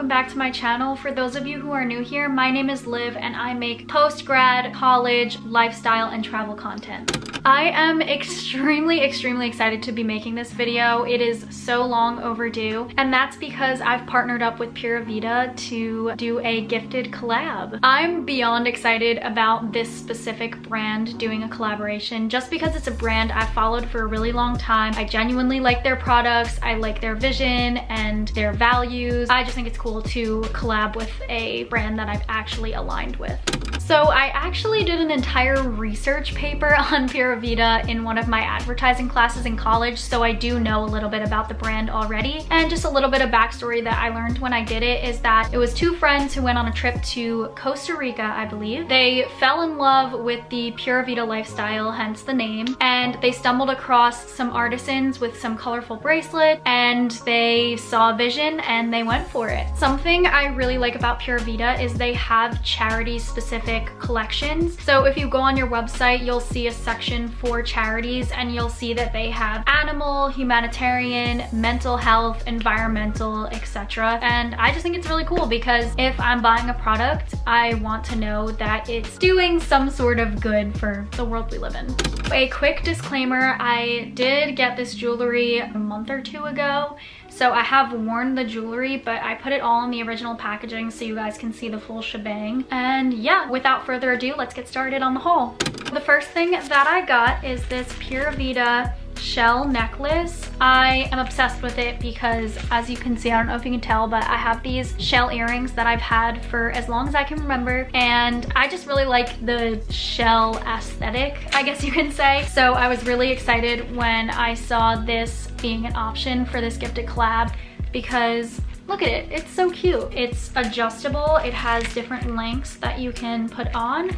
welcome back to my channel. For those of you who are new here, my name is Liv and I make post-grad, college, lifestyle, and travel content. I am extremely excited to be making this video. It is so long overdue, and that's because I've partnered up with Pura Vida to do a gifted collab. I'm beyond excited about this specific brand doing a collaboration just because it's a brand I've followed for a really long time. I genuinely like their products, I like their vision and their values. I just think it's cool to collab with a brand that I've actually aligned with. So I actually did an entire research paper on Pura Vida in one of my advertising classes in college, so I do know a little bit about the brand already. And just a little bit of backstory that I learned when I did it is that it was two friends who went on a trip to Costa Rica, I believe. They fell in love with the Pura Vida lifestyle, hence the name, and they stumbled across some artisans with some colorful bracelet, and they saw a vision and they went for it. Something I really like about Pura Vida is they have charity-specific collections. So if you go on your website, you'll see a section for charities and you'll see that they have animal, humanitarian, mental health, environmental, etc. And I just think it's really cool because if I'm buying a product, I want to know that it's doing some sort of good for the world we live in. A quick disclaimer, I did get this jewelry a month or two ago. So I have worn the jewelry, but I put it all in the original packaging so you guys can see the full shebang. And yeah, without further ado, let's get started on the haul. The first thing that I got is this Pura Vida shell necklace. I am obsessed with it because, as you can see, I don't know if you can tell, but I have these shell earrings that I've had for as long as I can remember, and I just really like the shell aesthetic, I guess you can say. So I was really excited when I saw this being an option for this gifted collab because look at it, it's so cute. It's adjustable, it has different lengths that you can put on,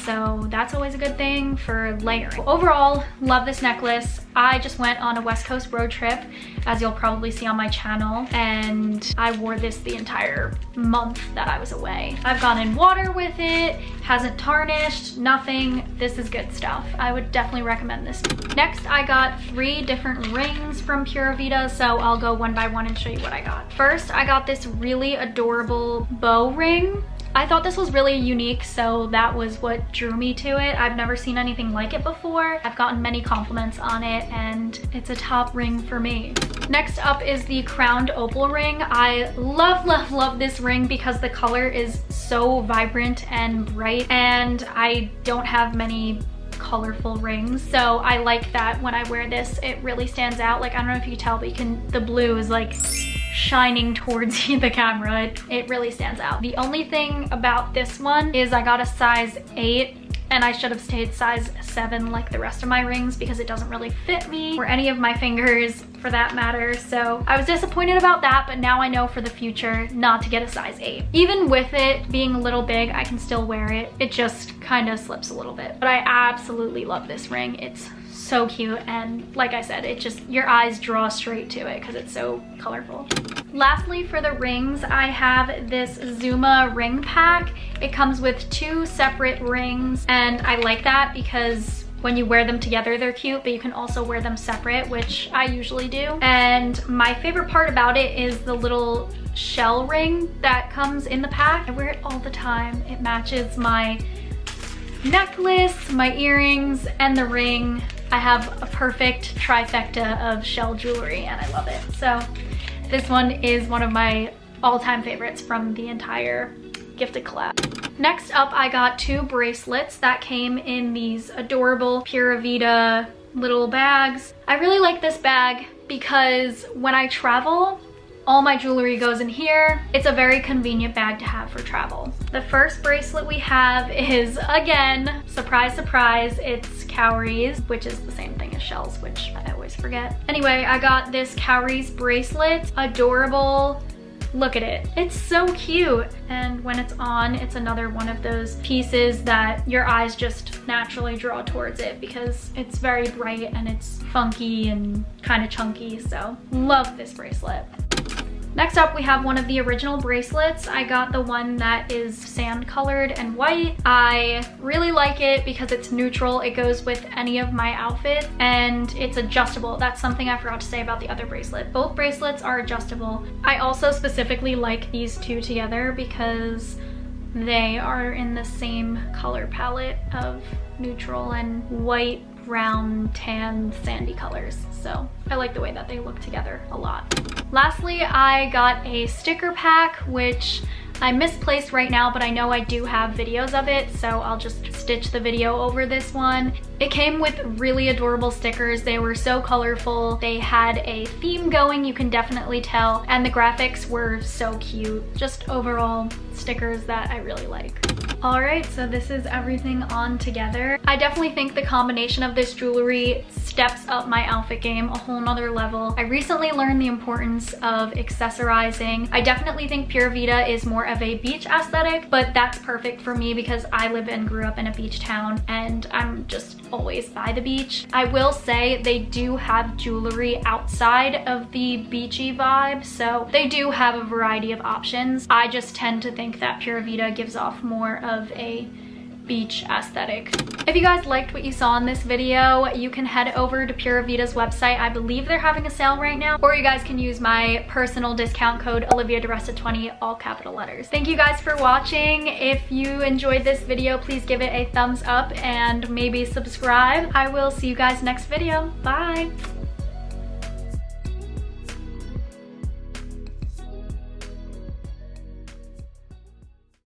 so that's always a good thing for layering. Overall, love this necklace. I just went on a West Coast road trip, as you'll probably see on my channel, and I wore this the entire month that I was away. I've gone in water with it, hasn't tarnished, nothing. This is good stuff. I would definitely recommend this. Next, I got 3 different rings from Pura Vida, so I'll go one by one and show you what I got. First, I got this really adorable bow ring. I thought this was really unique, so that was what drew me to it. I've never seen anything like it before. I've gotten many compliments on it, and it's a top ring for me. Next up is the crowned opal ring. I love this ring because the color is so vibrant and bright, and I don't have many colorful rings, so I like that when I wear this it really stands out. Like, I don't know if you can tell, but the blue is like shining towards the camera. It really stands out. The only thing about this one is I got a size 8 and I should have stayed size 7 like the rest of my rings because it doesn't really fit me or any of my fingers for that matter. So I was disappointed about that, but now I know for the future not to get a size 8. Even with it being a little big, I can still wear it. It just kind of slips a little bit. But I absolutely love this ring. It's so cute, and like I said, it just, your eyes draw straight to it because it's so colorful. Lastly, for the rings, I have this Zuma ring pack. It comes with 2 separate rings, and I like that because when you wear them together, they're cute, but you can also wear them separate, which I usually do. And my favorite part about it is the little shell ring that comes in the pack. I wear it all the time. It matches my necklace, my earrings, and the ring. I have a perfect trifecta of shell jewelry and I love it. So this one is one of my all-time favorites from the entire gifted collab. Next up, I got 2 bracelets that came in these adorable Pura Vida little bags. I really like this bag because when I travel, all my jewelry goes in here. It's a very convenient bag to have for travel. The first bracelet we have is, again, surprise, surprise, it's Cowries, which is the same thing as shells, which I always forget. Anyway, I got this Cowries bracelet. Adorable. Look at it. It's so cute. And when it's on, it's another one of those pieces that your eyes just naturally draw towards it because it's very bright and it's funky and kind of chunky. So love this bracelet. Next up, we have one of the original bracelets. I got the one that is sand colored and white. I really like it because it's neutral. It goes with any of my outfits and it's adjustable. That's something I forgot to say about the other bracelet. Both bracelets are adjustable. I also specifically like these two together because they are in the same color palette of neutral and white, brown, tan, sandy colors. So I like the way that they look together a lot. Lastly, I got a sticker pack, which I misplaced right now, but I know I do have videos of it, so I'll just stitch the video over this one. It came with really adorable stickers. They were so colorful. They had a theme going, you can definitely tell, and the graphics were so cute. Just overall stickers that I really like. All right, so this is everything on together. I definitely think the combination of this jewelry steps up my outfit game a whole nother level. I recently learned the importance of accessorizing. I definitely think Pura Vida is more of a beach aesthetic, but that's perfect for me because I live and grew up in a beach town and I'm just always by the beach. I will say they do have jewelry outside of the beachy vibe, so they do have a variety of options. I just tend to think that Pura Vida gives off more of a beach aesthetic. If you guys liked what you saw in this video, you can head over to Pura Vida's website. I believe they're having a sale right now, or you guys can use my personal discount code OliviaDeResta20, all capital letters. Thank you guys for watching. If you enjoyed this video, please give it a thumbs up and maybe subscribe. I will see you guys next video. Bye.